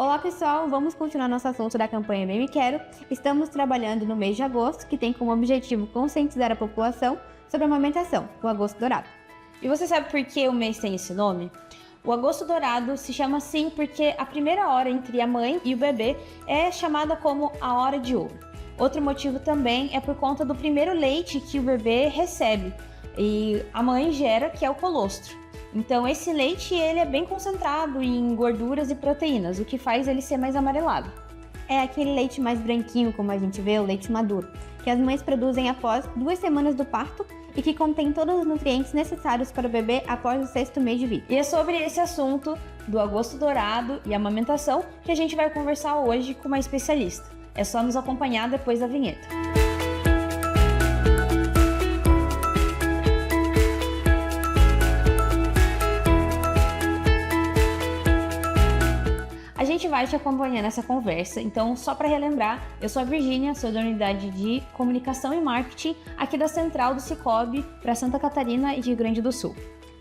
Olá pessoal, vamos continuar nosso assunto da campanha Bem Me Quero. Estamos trabalhando no mês de agosto, que tem como objetivo conscientizar a população sobre a amamentação, o Agosto Dourado. E você sabe por que o mês tem esse nome? O Agosto Dourado se chama assim porque a primeira hora entre a mãe e o bebê é chamada como a hora de ouro. Outro motivo também é por conta do primeiro leite que o bebê recebe e a mãe gera, que é o colostro. Então esse leite ele é bem concentrado em gorduras e proteínas, o que faz ele ser mais amarelado. É aquele leite mais branquinho, como a gente vê, o leite maduro, que as mães produzem após 2 semanas do parto e que contém todos os nutrientes necessários para o bebê após o 6º mês de vida. E é sobre esse assunto do Agosto Dourado e amamentação que a gente vai conversar hoje com uma especialista. É só nos acompanhar depois da vinheta. A gente vai te acompanhar nessa conversa, então só para relembrar, eu sou a Virgínia, sou da unidade de comunicação e marketing aqui da Central do Cicobi para Santa Catarina e Rio Grande do Sul.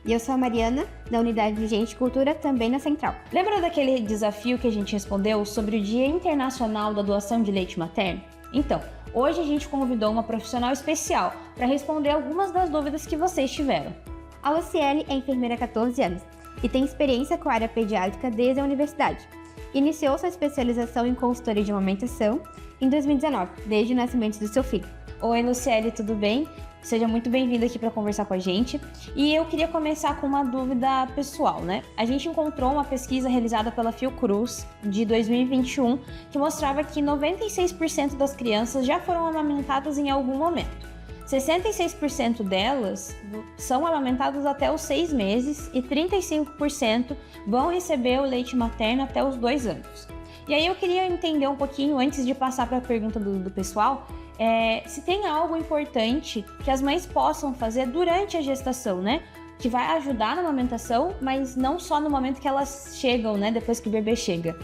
E eu sou a Mariana, da unidade de Gente e Cultura, também na Central. Lembra daquele desafio que a gente respondeu sobre o Dia Internacional da Doação de Leite Materno? Então, hoje a gente convidou uma profissional especial para responder algumas das dúvidas que vocês tiveram. A Luciele é enfermeira há 14 anos e tem experiência com a área pediátrica desde a universidade. Iniciou sua especialização em consultoria de amamentação em 2019, desde o nascimento do seu filho. Oi, Luciele, tudo bem? Seja muito bem-vinda aqui para conversar com a gente. E eu queria começar com uma dúvida pessoal, né? A gente encontrou uma pesquisa realizada pela Fiocruz de 2021 que mostrava que 96% das crianças já foram amamentadas em algum momento. 66% delas são amamentadas até os 6 meses e 35% vão receber o leite materno até os 2 anos. E aí eu queria entender um pouquinho, antes de passar para a pergunta do pessoal, se tem algo importante que as mães possam fazer durante a gestação, né? Que vai ajudar na amamentação, mas não só no momento que elas chegam, né? Depois que o bebê chega.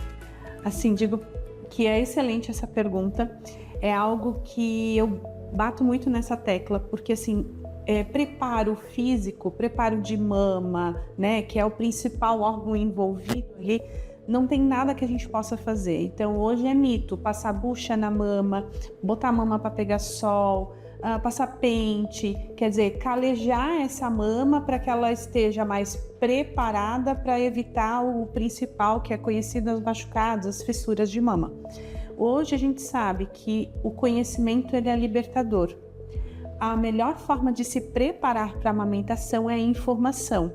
Assim, digo que é excelente essa pergunta. É algo que eu bato muito nessa tecla, porque assim, preparo físico, preparo de mama, né? Que é o principal órgão envolvido ali. Não tem nada que a gente possa fazer. Então hoje é mito, passar bucha na mama, botar a mama para pegar sol, passar pente, quer dizer, calejar essa mama para que ela esteja mais preparada para evitar o principal, que é conhecido as machucados, as fissuras de mama. Hoje a gente sabe que o conhecimento ele é libertador. A melhor forma de se preparar para a amamentação é a informação.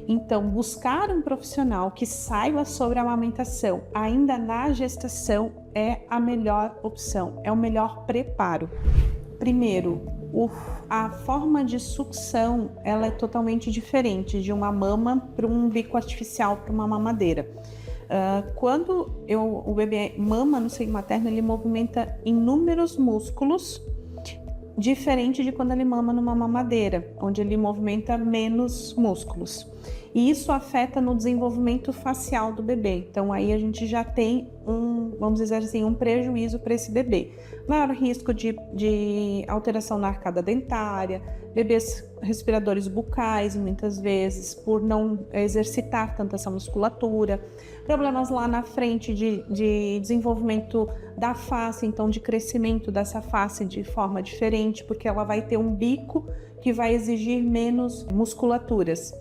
Então, buscar um profissional que saiba sobre a amamentação ainda na gestação é a melhor opção, é o melhor preparo. Primeiro, a forma de sucção ela é totalmente diferente de uma mama para um bico artificial, para uma mamadeira. Quando o bebê mama no seio materno, ele movimenta inúmeros músculos, diferente de quando ele mama numa mamadeira, onde ele movimenta menos músculos. E isso afeta no desenvolvimento facial do bebê. Então aí a gente já tem vamos dizer assim, um prejuízo para esse bebê. Maior risco de alteração na arcada dentária, bebês respiradores bucais, muitas vezes, por não exercitar tanto essa musculatura, problemas lá na frente de desenvolvimento da face, então de crescimento dessa face de forma diferente, porque ela vai ter um bico que vai exigir menos musculaturas.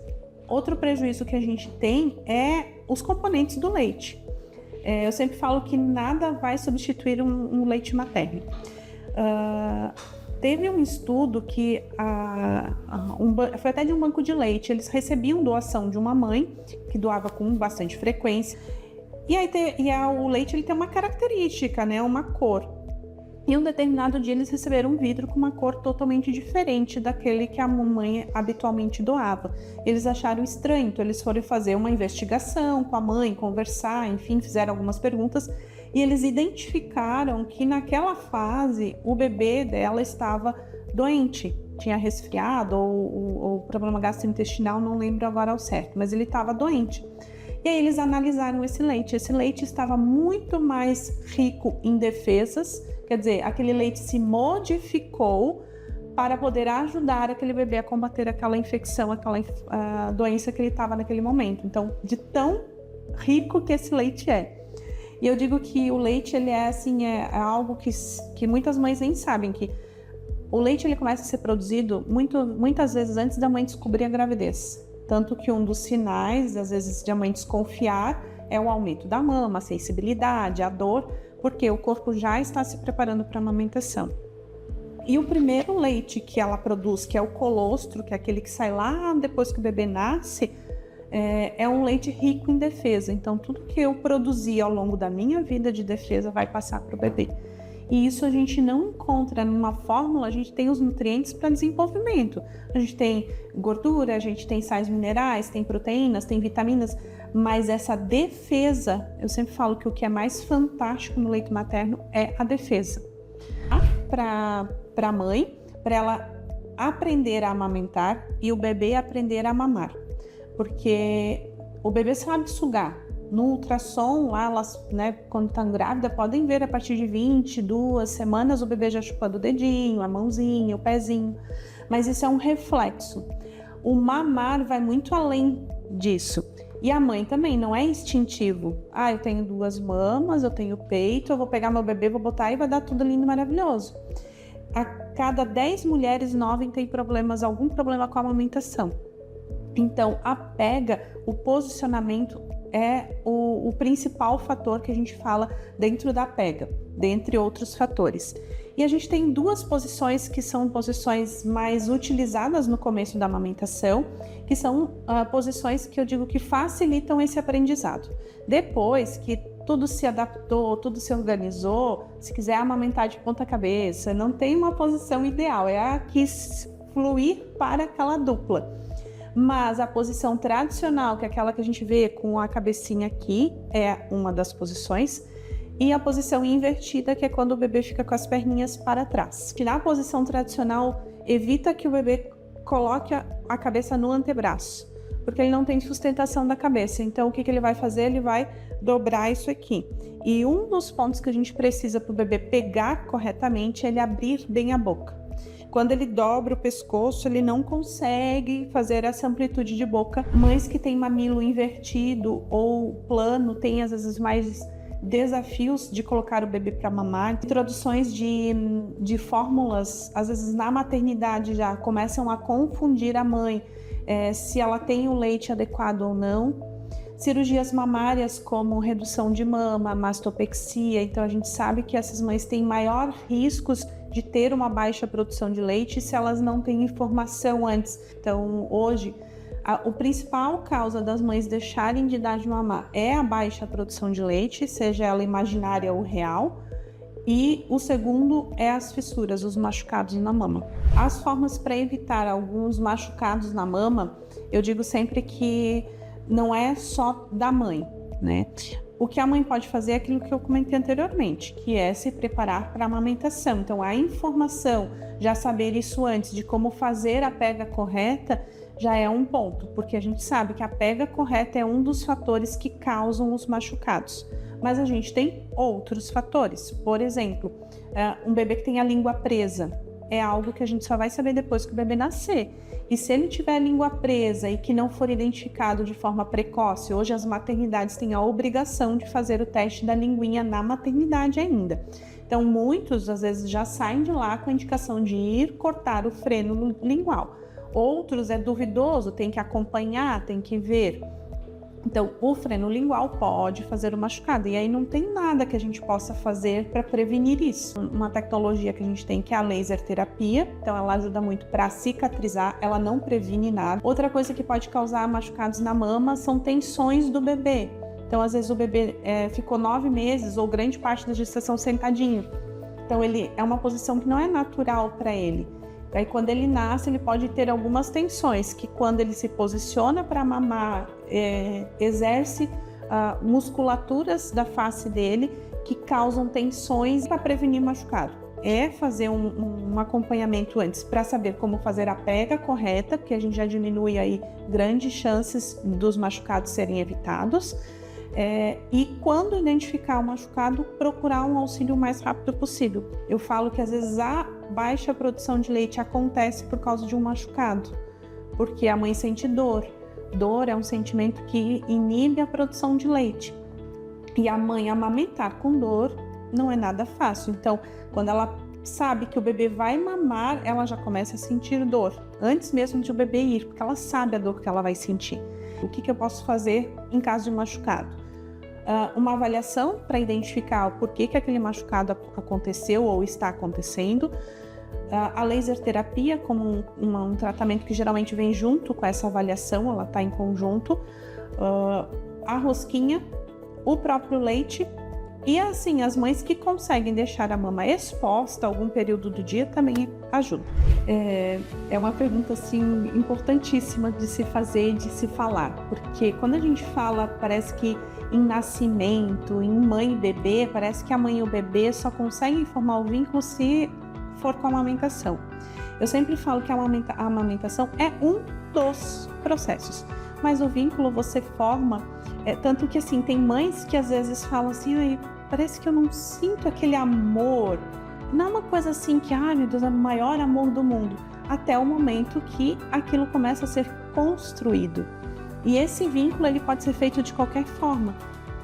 Outro prejuízo que a gente tem é os componentes do leite. Eu sempre falo que nada vai substituir um leite materno. Teve um estudo que foi até de um banco de leite, eles recebiam doação de uma mãe que doava com bastante frequência. O leite ele tem uma característica, né, uma cor. E um determinado dia eles receberam um vidro com uma cor totalmente diferente daquele que a mamãe habitualmente doava. Eles acharam estranho, então eles foram fazer uma investigação com a mãe, conversar, enfim, fizeram algumas perguntas e eles identificaram que naquela fase o bebê dela estava doente, tinha resfriado ou problema gastrointestinal, não lembro agora ao certo, mas ele estava doente. E aí eles analisaram esse leite estava muito mais rico em defesas, quer dizer, aquele leite se modificou para poder ajudar aquele bebê a combater aquela infecção, aquela doença que ele estava naquele momento. Então, de tão rico que esse leite é. E eu digo que o leite, ele é assim, é algo que muitas mães nem sabem, que o leite ele começa a ser produzido muitas vezes antes da mãe descobrir a gravidez. Tanto que um dos sinais, às vezes, de a mãe desconfiar é o aumento da mama, a sensibilidade, a dor, porque o corpo já está se preparando para a amamentação. E o primeiro leite que ela produz, que é o colostro, que é aquele que sai lá depois que o bebê nasce, é um leite rico em defesa. Então, tudo que eu produzi ao longo da minha vida de defesa vai passar para o bebê. E isso a gente não encontra numa fórmula, a gente tem os nutrientes para desenvolvimento. A gente tem gordura, a gente tem sais minerais, tem proteínas, tem vitaminas, mas essa defesa, eu sempre falo que o que é mais fantástico no leite materno é a defesa. Para a mãe, para ela aprender a amamentar e o bebê aprender a mamar. Porque o bebê sabe sugar. No ultrassom, lá elas, né, quando estão grávidas, podem ver a partir de 22 semanas o bebê já chupando o dedinho, a mãozinha, o pezinho. Mas isso é um reflexo. O mamar vai muito além disso. E a mãe também, não é instintivo. Eu tenho 2 mamas, eu tenho peito, eu vou pegar meu bebê, vou botar e vai dar tudo lindo e maravilhoso. A cada 10 mulheres, 9 têm algum problema com a amamentação. Então, a pega, o posicionamento é o principal fator que a gente fala dentro da pega, dentre outros fatores. E a gente tem 2 posições que são posições mais utilizadas no começo da amamentação, que são posições que eu digo que facilitam esse aprendizado. Depois que tudo se adaptou, tudo se organizou, se quiser amamentar de ponta cabeça, não tem uma posição ideal, é a que fluir para aquela dupla. Mas a posição tradicional, que é aquela que a gente vê com a cabecinha aqui, é uma das posições. E a posição invertida, que é quando o bebê fica com as perninhas para trás. Na posição tradicional, evita que o bebê coloque a cabeça no antebraço, porque ele não tem sustentação da cabeça. Então, o que ele vai fazer? Ele vai dobrar isso aqui. E um dos pontos que a gente precisa para o bebê pegar corretamente é ele abrir bem a boca. Quando ele dobra o pescoço, ele não consegue fazer essa amplitude de boca. Mães que têm mamilo invertido ou plano têm às vezes mais desafios de colocar o bebê para mamar. Introduções de fórmulas, às vezes na maternidade já começam a confundir a mãe se ela tem o leite adequado ou não. Cirurgias mamárias como redução de mama, mastopexia, então a gente sabe que essas mães têm maior riscos de ter uma baixa produção de leite se elas não têm informação antes. Então hoje, o principal causa das mães deixarem de dar de mamar é a baixa produção de leite, seja ela imaginária ou real, e o segundo é as fissuras, os machucados na mama. As formas para evitar alguns machucados na mama, eu digo sempre que não é só da mãe, né? O que a mãe pode fazer é aquilo que eu comentei anteriormente, que é se preparar para a amamentação. Então, a informação, já saber isso antes, de como fazer a pega correta, já é um ponto, porque a gente sabe que a pega correta é um dos fatores que causam os machucados. Mas a gente tem outros fatores. Por exemplo, um bebê que tem a língua presa é algo que a gente só vai saber depois que o bebê nascer. E se ele tiver a língua presa e que não for identificado de forma precoce, hoje as maternidades têm a obrigação de fazer o teste da linguinha na maternidade ainda. Então, muitos, às vezes, já saem de lá com a indicação de ir cortar o freno lingual. Outros é duvidoso, tem que acompanhar, tem que ver. Então, o freno lingual pode fazer o machucado, e aí não tem nada que a gente possa fazer para prevenir isso. Uma tecnologia que a gente tem que é a laser terapia, então ela ajuda muito para cicatrizar, ela não previne nada. Outra coisa que pode causar machucados na mama são tensões do bebê. Então, às vezes o bebê ficou 9 meses ou grande parte da gestação sentadinho. Então, ele é uma posição que não é natural para ele. Aí, quando ele nasce, ele pode ter algumas tensões, que quando ele se posiciona para mamar, exerce musculaturas da face dele que causam tensões para prevenir machucado. É fazer um acompanhamento antes para saber como fazer a pega correta, porque a gente já diminui aí grandes chances dos machucados serem evitados. E quando identificar o machucado, procurar um auxílio o mais rápido possível. Eu falo que às vezes a baixa produção de leite acontece por causa de um machucado, porque a mãe sente dor. Dor é um sentimento que inibe a produção de leite. E a mãe amamentar com dor não é nada fácil. Então, quando ela sabe que o bebê vai mamar, ela já começa a sentir dor, antes mesmo de o bebê ir, porque ela sabe a dor que ela vai sentir. O que eu posso fazer em caso de machucado? Uma avaliação para identificar o porquê que aquele machucado aconteceu ou está acontecendo. A laser terapia como um tratamento que geralmente vem junto com essa avaliação, ela está em conjunto. A rosquinha, o próprio leite. E assim, as mães que conseguem deixar a mama exposta algum período do dia também ajuda. É uma pergunta assim importantíssima de se fazer, de se falar, porque quando a gente fala, parece que em nascimento, em mãe e bebê, parece que a mãe e o bebê só conseguem formar o vínculo se for com a amamentação. Eu sempre falo que a amamentação é um dos processos, mas o vínculo você forma, tanto que assim, tem mães que às vezes falam assim, parece que eu não sinto aquele amor, não é uma coisa assim que, meu Deus, é o maior amor do mundo, até o momento que aquilo começa a ser construído. E esse vínculo ele pode ser feito de qualquer forma,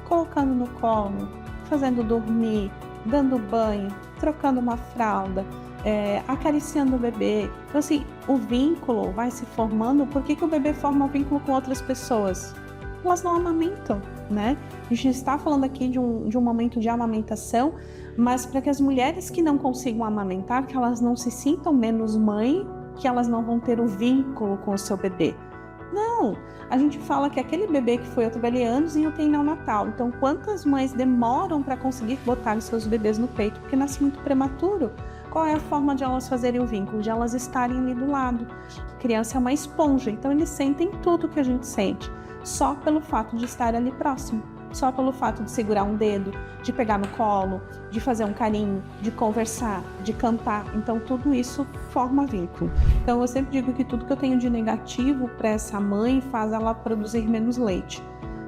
colocando no colo, fazendo dormir, dando banho, trocando uma fralda, acariciando o bebê. Então assim, o vínculo vai se formando. Por que o bebê forma um vínculo com outras pessoas? Elas não amamentam, né? A gente está falando aqui de um momento de amamentação, mas para que as mulheres que não consigam amamentar, que elas não se sintam menos mãe, que elas não vão ter o vínculo com o seu bebê. Não, a gente fala que aquele bebê que foi, eu trabalhei anos em UTI neonatal, então quantas mães demoram para conseguir botar os seus bebês no peito, porque nasce muito prematuro? Qual é a forma de elas fazerem o vínculo? De elas estarem ali do lado. A criança é uma esponja, então eles sentem tudo que a gente sente, só pelo fato de estar ali próximo, só pelo fato de segurar um dedo, de pegar no colo, de fazer um carinho, de conversar, de cantar. Então tudo isso forma vínculo. Então eu sempre digo que tudo que eu tenho de negativo para essa mãe faz ela produzir menos leite.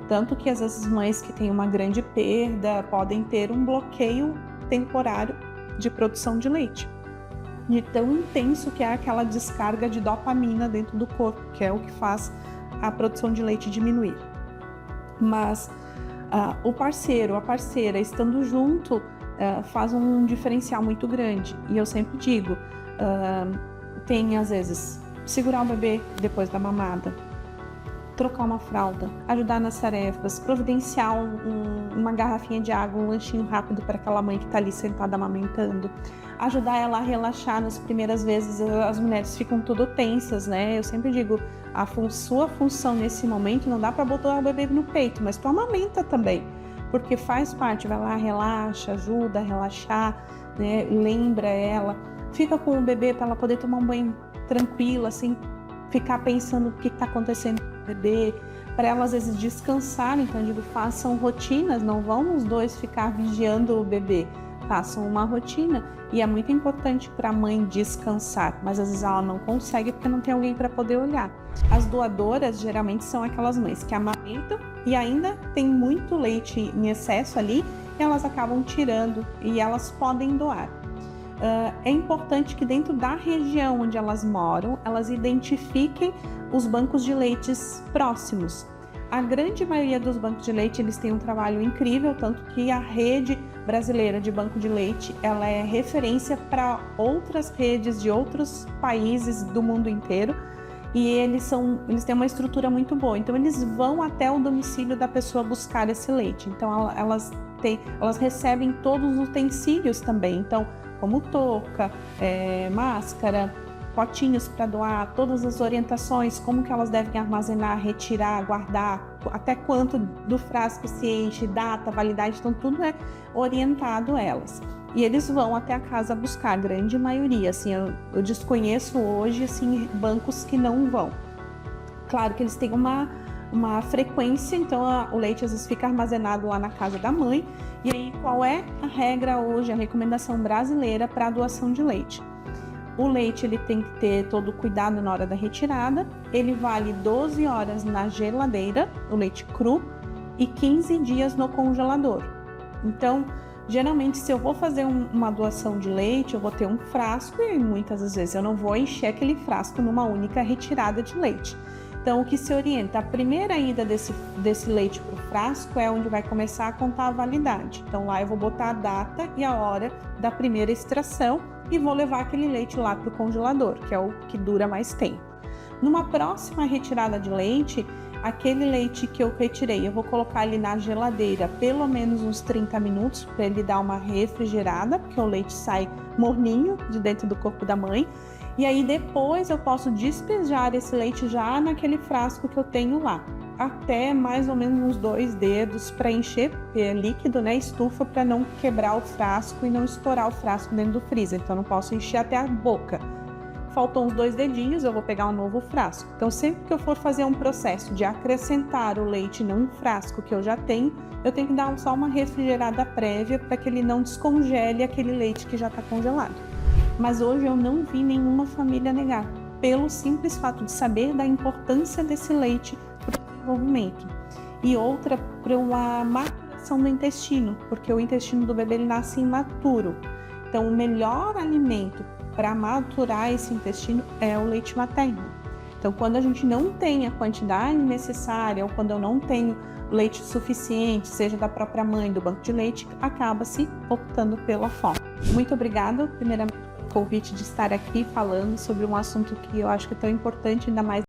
Tanto que às vezes mães que têm uma grande perda podem ter um bloqueio temporário de produção de leite, de tão intenso que é aquela descarga de dopamina dentro do corpo, que é o que faz a produção de leite diminuir. Mas o parceiro, a parceira estando junto faz um diferencial muito grande. E eu sempre digo, tem às vezes segurar o bebê depois da mamada, trocar uma fralda, ajudar nas tarefas, providenciar uma garrafinha de água, um lanchinho rápido para aquela mãe que está ali sentada amamentando, ajudar ela a relaxar. Nas primeiras vezes as mulheres ficam tudo tensas, né? Eu sempre digo, sua função nesse momento não dá para botar o bebê no peito, mas tu amamenta também, porque faz parte, vai lá, relaxa, ajuda a relaxar, né? Lembra ela, fica com o bebê para ela poder tomar um banho tranquila, sem ficar pensando o que está acontecendo com o bebê, para ela às vezes descansar. Então eu digo, façam rotinas, não vão os dois ficar vigiando o bebê, façam uma rotina. E é muito importante para a mãe descansar, mas às vezes ela não consegue porque não tem alguém para poder olhar. As doadoras geralmente são aquelas mães que amamentam e ainda tem muito leite em excesso ali, e elas acabam tirando e elas podem doar. É importante que dentro da região onde elas moram, elas identifiquem os bancos de leites próximos. A grande maioria dos bancos de leite, eles têm um trabalho incrível, tanto que a rede brasileira de banco de leite, ela é referência para outras redes de outros países do mundo inteiro, e eles têm uma estrutura muito boa. Então eles vão até o domicílio da pessoa buscar esse leite. Então elas recebem todos os utensílios também, então como touca, máscara, potinhos para doar, todas as orientações, como que elas devem armazenar, retirar, guardar, até quanto do frasco se enche, data, validade, então tudo é orientado a elas. E eles vão até a casa buscar, a grande maioria, assim, eu desconheço hoje, assim, bancos que não vão. Claro que eles têm uma frequência, então o leite às vezes fica armazenado lá na casa da mãe. E aí, qual é a regra hoje, a recomendação brasileira para a doação de leite? O leite ele tem que ter todo o cuidado na hora da retirada, ele vale 12 horas na geladeira, o leite cru, e 15 dias no congelador. Então, geralmente, se eu vou fazer uma doação de leite, eu vou ter um frasco e muitas das vezes eu não vou encher aquele frasco numa única retirada de leite. Então, o que se orienta? A primeira ida desse leite para o frasco é onde vai começar a contar a validade. Então, lá eu vou botar a data e a hora da primeira extração e vou levar aquele leite lá para o congelador, que é o que dura mais tempo. Numa próxima retirada de leite, aquele leite que eu retirei, eu vou colocar ele na geladeira pelo menos uns 30 minutos para ele dar uma refrigerada, porque o leite sai morninho de dentro do corpo da mãe. E aí depois eu posso despejar esse leite já naquele frasco que eu tenho lá, até mais ou menos uns 2 dedos para encher, porque é líquido, né? Estufa para não quebrar o frasco e não estourar o frasco dentro do freezer. Então eu não posso encher até a boca. Faltou uns 2 dedinhos, eu vou pegar um novo frasco. Então sempre que eu for fazer um processo de acrescentar o leite num frasco que eu já tenho, eu tenho que dar só uma refrigerada prévia para que ele não descongele aquele leite que já está congelado. Mas hoje eu não vi nenhuma família negar, pelo simples fato de saber da importância desse leite para o desenvolvimento. E outra, para uma maturação do intestino, porque o intestino do bebê ele nasce imaturo. Então o melhor alimento para maturar esse intestino é o leite materno. Então quando a gente não tem a quantidade necessária ou quando eu não tenho leite suficiente, seja da própria mãe, do banco de leite, acaba-se optando pela fórmula. Muito obrigada, primeiramente, pelo convite de estar aqui falando sobre um assunto que eu acho que é tão importante, ainda mais